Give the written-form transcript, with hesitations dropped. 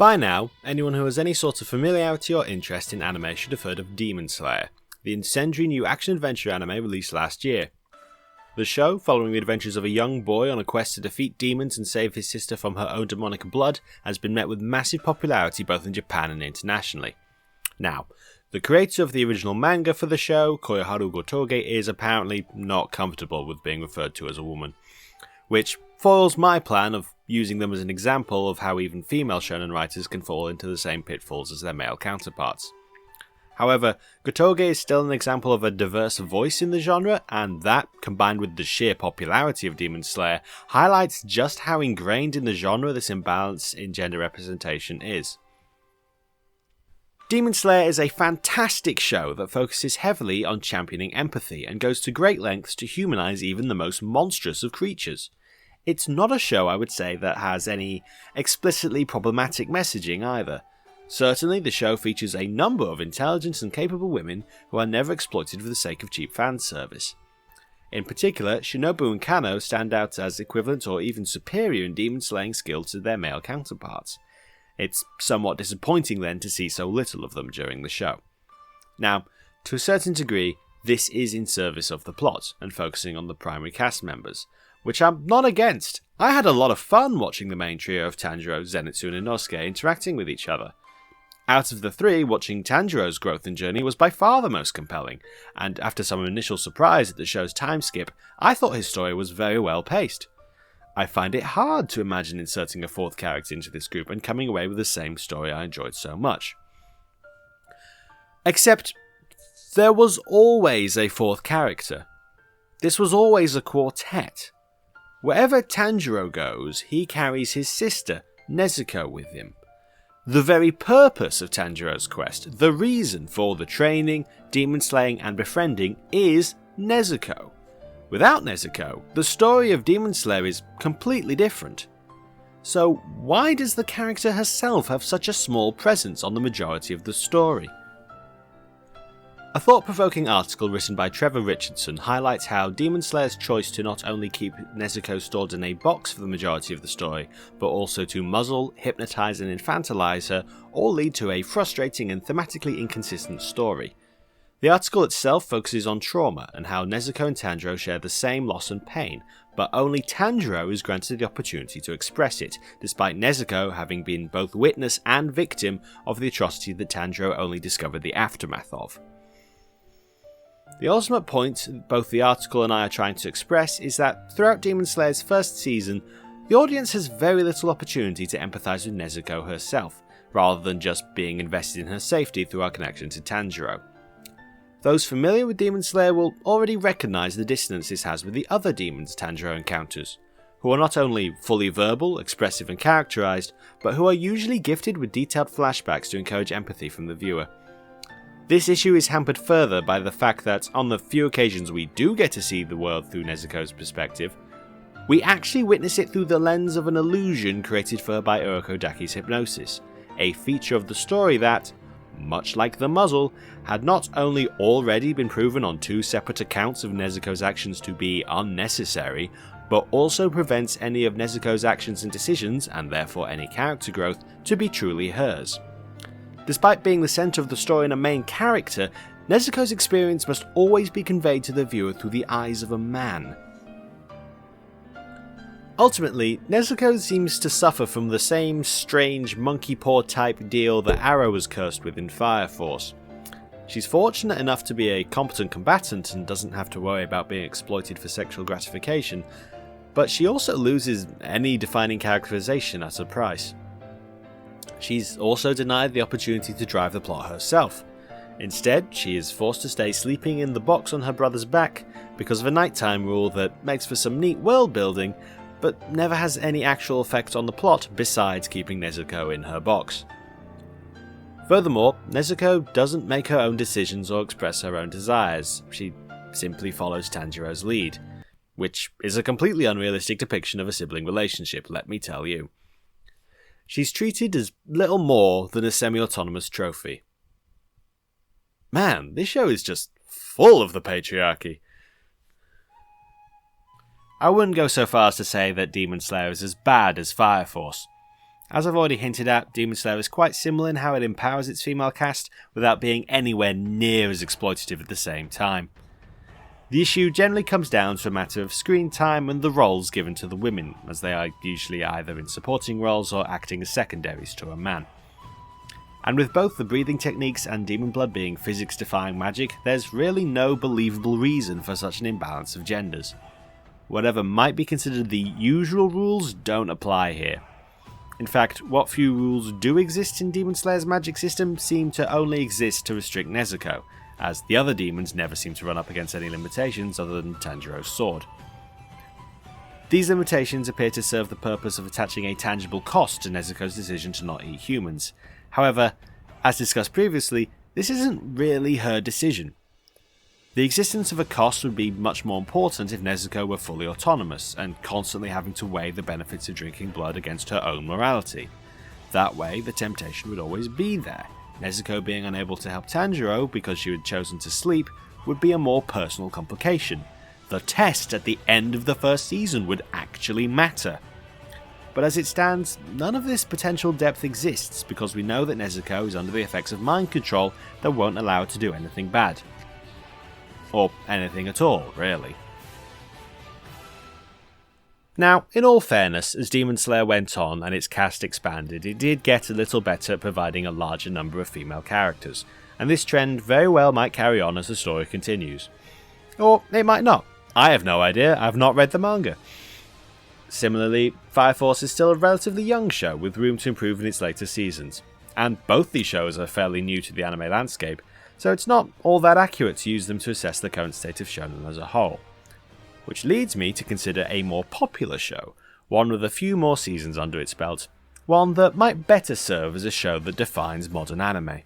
By now, anyone who has any sort of familiarity or interest in anime should have heard of Demon Slayer, the incendiary new action-adventure anime released last year. The show, following the adventures of a young boy on a quest to defeat demons and save his sister from her own demonic blood, has been met with massive popularity both in Japan and internationally. Now, the creator of the original manga for the show, Koyoharu Gotoge, is apparently not comfortable with being referred to as a woman, which foils my plan of using them as an example of how even female shonen writers can fall into the same pitfalls as their male counterparts. However, Gotoge is still an example of a diverse voice in the genre, and that, combined with the sheer popularity of Demon Slayer, highlights just how ingrained in the genre this imbalance in gender representation is. Demon Slayer is a fantastic show that focuses heavily on championing empathy and goes to great lengths to humanise even the most monstrous of creatures. It's not a show, I would say, that has any explicitly problematic messaging either. Certainly, the show features a number of intelligent and capable women who are never exploited for the sake of cheap fan service. In particular, Shinobu and Kano stand out as equivalent or even superior in demon slaying skill to their male counterparts. It's somewhat disappointing then to see so little of them during the show. Now, to a certain degree, this is in service of the plot and focusing on the primary cast members, which I'm not against. I had a lot of fun watching the main trio of Tanjiro, Zenitsu and Inosuke interacting with each other. Out of the three, watching Tanjiro's growth and journey was by far the most compelling, and after some initial surprise at the show's time skip, I thought his story was very well paced. I find it hard to imagine inserting a fourth character into this group and coming away with the same story I enjoyed so much. Except, there was always a fourth character. This was always a quartet. Wherever Tanjiro goes, he carries his sister, Nezuko, with him. The very purpose of Tanjiro's quest, the reason for the training, demon slaying and befriending, is Nezuko. Without Nezuko, the story of Demon Slayer is completely different. So why does the character herself have such a small presence on the majority of the story? A thought-provoking article written by Trevor Richardson highlights how Demon Slayer's choice to not only keep Nezuko stored in a box for the majority of the story, but also to muzzle, hypnotise and infantilize her all lead to a frustrating and thematically inconsistent story. The article itself focuses on trauma and how Nezuko and Tanjiro share the same loss and pain, but only Tanjiro is granted the opportunity to express it, despite Nezuko having been both witness and victim of the atrocity that Tanjiro only discovered the aftermath of. The ultimate point both the article and I are trying to express is that throughout Demon Slayer's first season, the audience has very little opportunity to empathise with Nezuko herself, rather than just being invested in her safety through our connection to Tanjiro. Those familiar with Demon Slayer will already recognise the dissonance this has with the other demons Tanjiro encounters, who are not only fully verbal, expressive and characterised, but who are usually gifted with detailed flashbacks to encourage empathy from the viewer. This issue is hampered further by the fact that, on the few occasions we do get to see the world through Nezuko's perspective, we actually witness it through the lens of an illusion created for her by Urokodaki's hypnosis, a feature of the story that, much like the muzzle, had not only already been proven on two separate accounts of Nezuko's actions to be unnecessary, but also prevents any of Nezuko's actions and decisions, and therefore any character growth, to be truly hers. Despite being the centre of the story and a main character, Nezuko's experience must always be conveyed to the viewer through the eyes of a man. Ultimately, Nezuko seems to suffer from the same strange monkey paw type deal that Arrow was cursed with in Fire Force. She's fortunate enough to be a competent combatant and doesn't have to worry about being exploited for sexual gratification, but she also loses any defining characterization at a price. She's also denied the opportunity to drive the plot herself. Instead, she is forced to stay sleeping in the box on her brother's back because of a nighttime rule that makes for some neat world building, but never has any actual effect on the plot besides keeping Nezuko in her box. Furthermore, Nezuko doesn't make her own decisions or express her own desires, she simply follows Tanjiro's lead, which is a completely unrealistic depiction of a sibling relationship, let me tell you. She's treated as little more than a semi-autonomous trophy. Man, this show is just full of the patriarchy. I wouldn't go so far as to say that Demon Slayer is as bad as Fire Force. As I've already hinted at, Demon Slayer is quite similar in how it empowers its female cast without being anywhere near as exploitative at the same time. The issue generally comes down to a matter of screen time and the roles given to the women, as they are usually either in supporting roles or acting as secondaries to a man. And with both the breathing techniques and demon blood being physics-defying magic, there's really no believable reason for such an imbalance of genders. Whatever might be considered the usual rules don't apply here. In fact, what few rules do exist in Demon Slayer's magic system seem to only exist to restrict Nezuko, as the other demons never seem to run up against any limitations other than Tanjiro's sword. These limitations appear to serve the purpose of attaching a tangible cost to Nezuko's decision to not eat humans. However, as discussed previously, this isn't really her decision. The existence of a cost would be much more important if Nezuko were fully autonomous, and constantly having to weigh the benefits of drinking blood against her own morality. That way, the temptation would always be there. Nezuko being unable to help Tanjiro because she had chosen to sleep would be a more personal complication. The test at the end of the first season would actually matter. But as it stands, none of this potential depth exists because we know that Nezuko is under the effects of mind control that won't allow her to do anything bad. Or anything at all, really. Now, in all fairness, as Demon Slayer went on and its cast expanded, it did get a little better at providing a larger number of female characters, and this trend very well might carry on as the story continues. Or it might not. I have no idea, I've not read the manga. Similarly, Fire Force is still a relatively young show with room to improve in its later seasons, and both these shows are fairly new to the anime landscape, so it's not all that accurate to use them to assess the current state of Shounen as a whole. Which leads me to consider a more popular show, one with a few more seasons under its belt, one that might better serve as a show that defines modern anime.